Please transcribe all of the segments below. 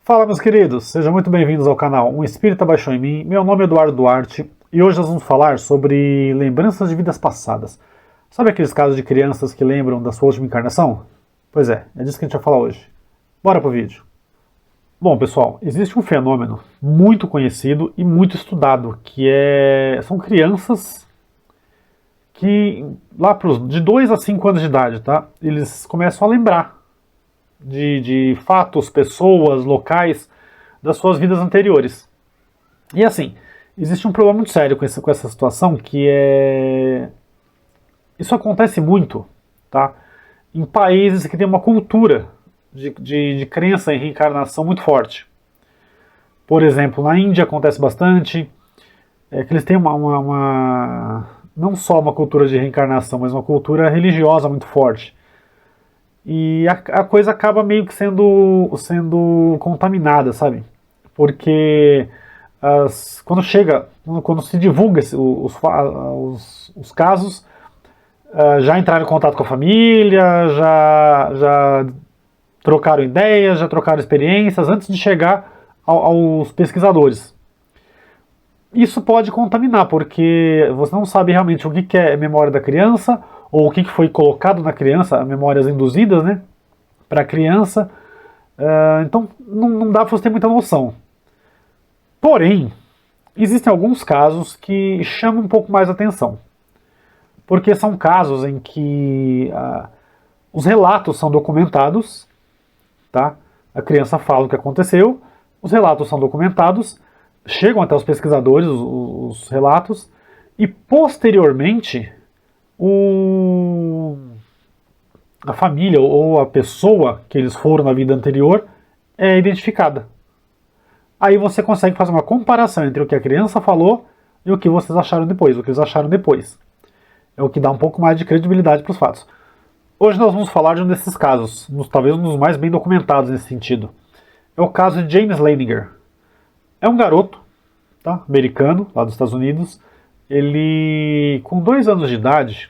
Fala, meus queridos, sejam muito bem-vindos ao canal Um Espírito Abaixou em Mim. Meu nome é Eduardo Duarte e hoje nós vamos falar sobre lembranças de vidas passadas. Sabe aqueles casos de crianças que lembram da sua última encarnação? Pois é disso que a gente vai falar hoje. Bora pro vídeo. Bom, pessoal, existe um fenômeno muito conhecido e muito estudado, são crianças que, de 2 a 5 anos de idade, tá? Eles começam a lembrar de fatos, pessoas, locais das suas vidas anteriores. E assim, existe um problema muito sério com essa situação, isso acontece muito, tá? Em países que têm uma cultura de crença em reencarnação muito forte. Por exemplo, na Índia acontece bastante, que eles têm não só uma cultura de reencarnação, mas uma cultura religiosa muito forte. E a coisa acaba meio que sendo contaminada, sabe? Porque quando se divulga os casos, já entraram em contato com a família, já trocaram ideias, já trocaram experiências antes de chegar aos pesquisadores. Isso pode contaminar, porque você não sabe realmente o que é memória da criança, ou o que foi colocado na criança, memórias induzidas, né, para a criança. Então não dá para você ter muita noção. Porém, existem alguns casos que chamam um pouco mais atenção, porque são casos em que os relatos são documentados, tá? A criança fala o que aconteceu, os relatos são documentados, chegam até os pesquisadores, os relatos, e posteriormente a família ou a pessoa que eles foram na vida anterior é identificada. Aí você consegue fazer uma comparação entre o que a criança falou e o que vocês acharam depois, o que eles acharam depois. É o que dá um pouco mais de credibilidade para os fatos. Hoje nós vamos falar de um desses casos, talvez um dos mais bem documentados nesse sentido. É o caso de James Leininger. É um garoto, tá, americano, lá dos Estados Unidos. Ele, com 2 anos de idade,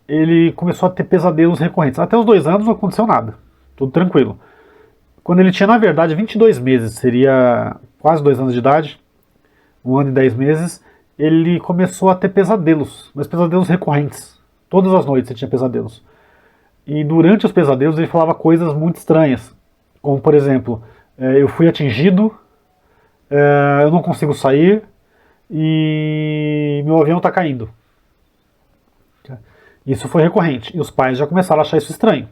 ele começou a ter pesadelos recorrentes. Até os 2 anos não aconteceu nada, tudo tranquilo. Quando ele tinha, na verdade, 22 meses, seria quase 2 anos de idade, 1 ano e 10 meses, ele começou a ter pesadelos, mas pesadelos recorrentes. Todas as noites ele tinha pesadelos. E durante os pesadelos ele falava coisas muito estranhas, como, por exemplo, eu fui atingido, eu não consigo sair, e meu avião está caindo. Isso foi recorrente, e os pais já começaram a achar isso estranho.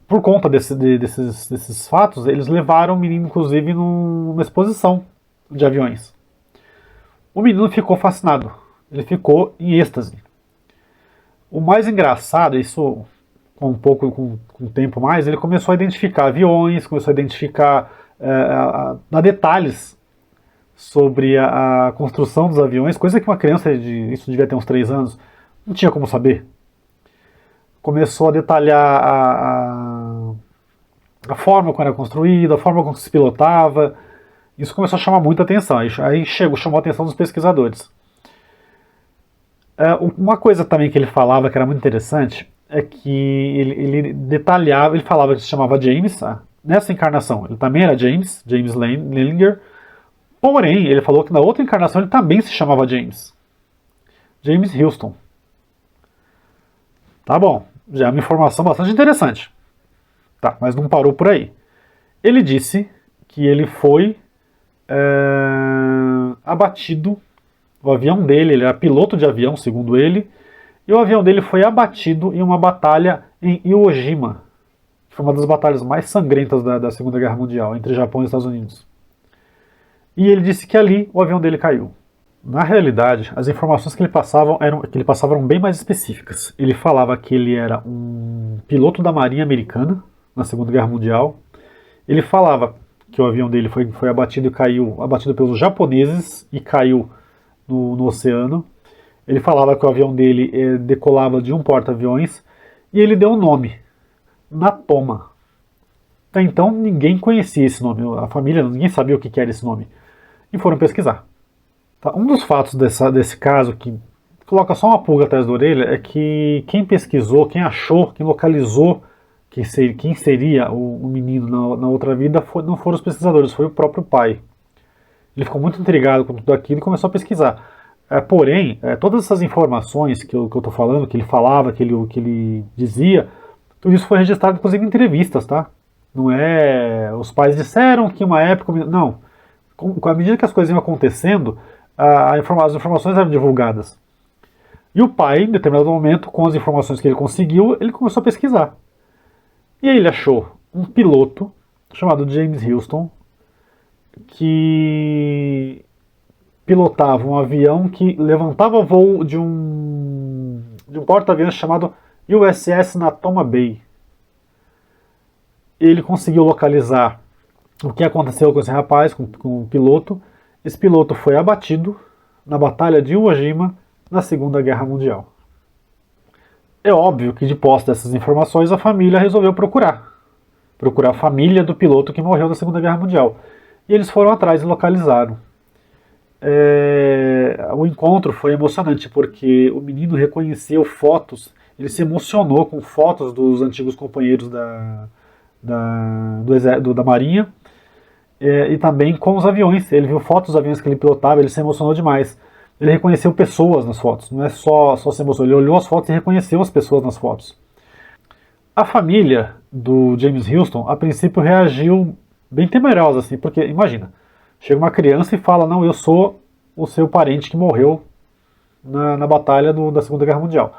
Por conta desses fatos, eles levaram o menino, inclusive, numa exposição de aviões. O menino ficou fascinado, ele ficou em êxtase. O mais engraçado, isso com um tempo mais, ele começou a identificar aviões, começou a identificar, dar detalhes sobre a construção dos aviões, coisa que uma criança, isso devia ter uns 3 anos, não tinha como saber. Começou a detalhar a forma como era construída, a forma como se pilotava. Isso começou a chamar muita atenção, aí chamou a atenção dos pesquisadores. Uma coisa também que ele falava que era muito interessante é que ele detalhava, ele falava que se chamava James, nessa encarnação ele também era James Leininger, porém ele falou que na outra encarnação ele também se chamava James Houston. Tá bom, já é uma informação bastante interessante. Tá, mas não parou por aí. Ele disse que ele foi abatido, o avião dele, ele era piloto de avião, segundo ele, e o avião dele foi abatido em uma batalha em Iwo Jima, que foi uma das batalhas mais sangrentas da Segunda Guerra Mundial, entre Japão e Estados Unidos. E ele disse que ali o avião dele caiu. Na realidade, as informações que ele passava eram bem mais específicas. Ele falava que ele era um piloto da Marinha Americana na Segunda Guerra Mundial. Ele falava que o avião dele foi abatido pelos japoneses e caiu no oceano. Ele falava que o avião dele decolava de um porta-aviões e ele deu um nome, Natoma. Até então ninguém conhecia esse nome, a família, ninguém sabia o que era esse nome. E foram pesquisar. Tá? Um dos fatos desse caso que coloca só uma pulga atrás da orelha é que quem pesquisou, quem achou, quem localizou quem seria o menino na outra vida não foram os pesquisadores, foi o próprio pai. Ele ficou muito intrigado com tudo aquilo e começou a pesquisar. Porém, todas essas informações que eu estou falando, que ele falava, que ele dizia, tudo isso foi registrado, inclusive, em entrevistas, tá? Não é... Os pais disseram que uma época... Não. À medida que as coisas iam acontecendo, as informações eram divulgadas. E o pai, em determinado momento, com as informações que ele conseguiu, ele começou a pesquisar. E aí ele achou um piloto chamado James Houston, que pilotava um avião que levantava voo de um porta-aviões chamado USS Natoma Bay. Ele conseguiu localizar o que aconteceu com esse rapaz, com o piloto. Esse piloto foi abatido na Batalha de Iwo Jima, na Segunda Guerra Mundial. É óbvio que, de posse dessas informações, a família resolveu procurar a família do piloto que morreu na Segunda Guerra Mundial. E eles foram atrás e localizaram. O encontro foi emocionante, porque o menino reconheceu fotos, ele se emocionou com fotos dos antigos companheiros da Marinha, e também com os aviões. Ele viu fotos dos aviões que ele pilotava, ele se emocionou demais. Ele reconheceu pessoas nas fotos, não é só se emocionou, ele olhou as fotos e reconheceu as pessoas nas fotos. A família do James Houston, a princípio, reagiu bem temerosa, assim, porque, imagina, chega uma criança e fala, não, eu sou o seu parente que morreu na batalha da Segunda Guerra Mundial.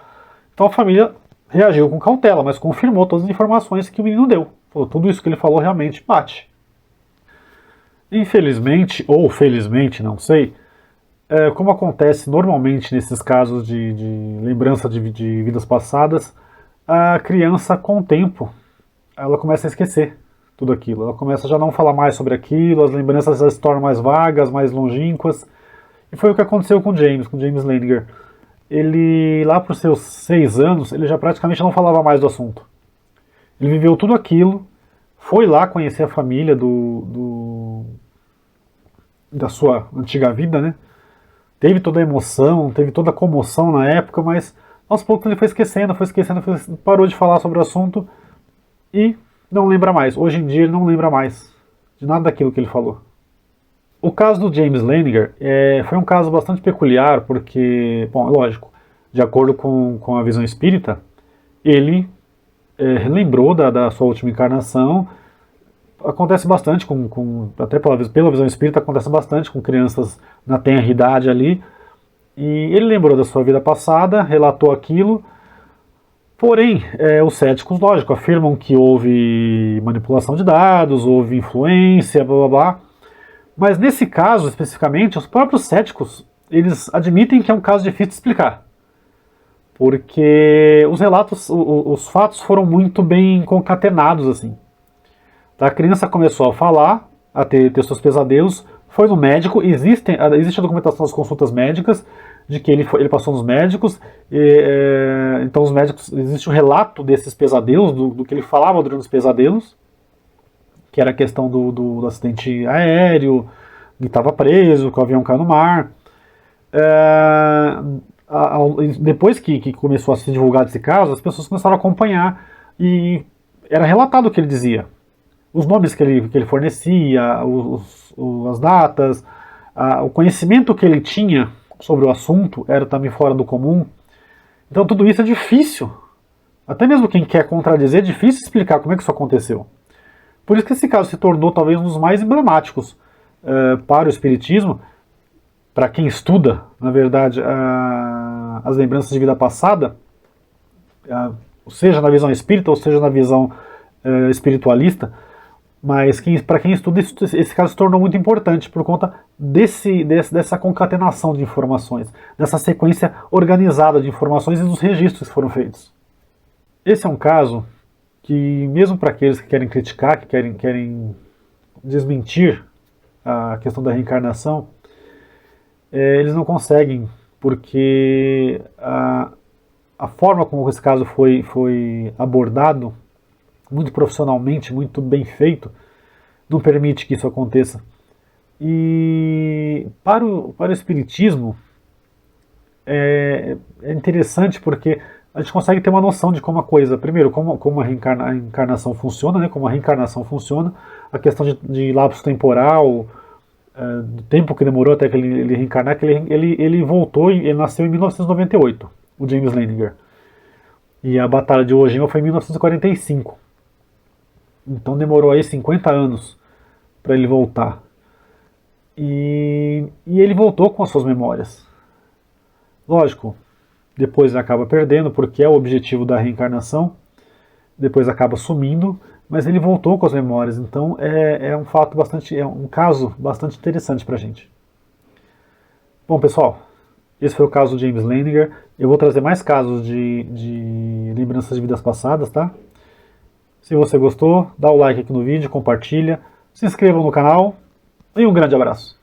Então a família reagiu com cautela, mas confirmou todas as informações que o menino deu. Falou, tudo isso que ele falou realmente bate. Infelizmente, ou felizmente, não sei, como acontece normalmente nesses casos de lembrança de vidas passadas, a criança, com o tempo, ela começa a esquecer tudo aquilo. Ela começa a já não falar mais sobre aquilo, as lembranças já se tornam mais vagas, mais longínquas. E foi o que aconteceu com James Leininger. Ele, lá por seus 6 anos, ele já praticamente não falava mais do assunto. Ele viveu tudo aquilo, foi lá conhecer a família da sua antiga vida, né? Teve toda a emoção, teve toda a comoção na época, mas aos poucos ele foi esquecendo, parou de falar sobre o assunto e não lembra mais. Hoje em dia ele não lembra mais de nada daquilo que ele falou. O caso do James Leininger foi um caso bastante peculiar, porque, bom, lógico, de acordo com a visão espírita, ele lembrou da sua última encarnação. Acontece bastante, até pela visão espírita, acontece bastante com crianças na tenra idade ali. E ele lembrou da sua vida passada, relatou aquilo. Porém, os céticos, lógico, afirmam que houve manipulação de dados, houve influência, blá blá blá. Mas nesse caso, especificamente, os próprios céticos, eles admitem que é um caso difícil de explicar. Porque os relatos, os fatos foram muito bem concatenados, assim. A criança começou a falar, a ter seus pesadelos, foi no médico, existe a documentação das consultas médicas, de que ele passou nos médicos, então os médicos, existe um relato desses pesadelos, do que ele falava durante os pesadelos, que era a questão do acidente aéreo, que estava preso, que o avião caiu no mar. Depois que começou a se divulgar esse caso, as pessoas começaram a acompanhar, e era relatado o que ele dizia. Os nomes que ele fornecia, as datas, o conhecimento que ele tinha sobre o assunto era também fora do comum. Então tudo isso é difícil. Até mesmo quem quer contradizer, é difícil explicar como é que isso aconteceu. Por isso que esse caso se tornou talvez um dos mais emblemáticos para o Espiritismo, para quem estuda, na verdade, as lembranças de vida passada, seja na visão espírita ou seja na visão espiritualista. Mas para quem estuda, esse caso se tornou muito importante por conta dessa concatenação de informações, dessa sequência organizada de informações e dos registros que foram feitos. Esse é um caso que, mesmo para aqueles que querem criticar, que querem desmentir a questão da reencarnação, eles não conseguem, porque a forma como esse caso foi abordado, muito profissionalmente, muito bem feito, não permite que isso aconteça. E para o Espiritismo, é interessante porque a gente consegue ter uma noção de como a coisa, primeiro, como a encarnação funciona, né, como a reencarnação funciona, a questão de lapso temporal, do tempo que demorou até que ele reencarnar, que ele voltou, ele nasceu em 1998, o James Leininger. E a Batalha de Iwo Jima foi em 1945. Então demorou aí 50 anos para ele voltar. E ele voltou com as suas memórias. Lógico, depois ele acaba perdendo, porque é o objetivo da reencarnação, depois acaba sumindo, mas ele voltou com as memórias, então é um fato bastante, é um caso bastante interessante pra gente. Bom, pessoal, esse foi o caso do James Leininger. Eu vou trazer mais casos de lembranças de vidas passadas, tá? Se você gostou, dá o like aqui no vídeo, compartilha, se inscreva no canal e um grande abraço.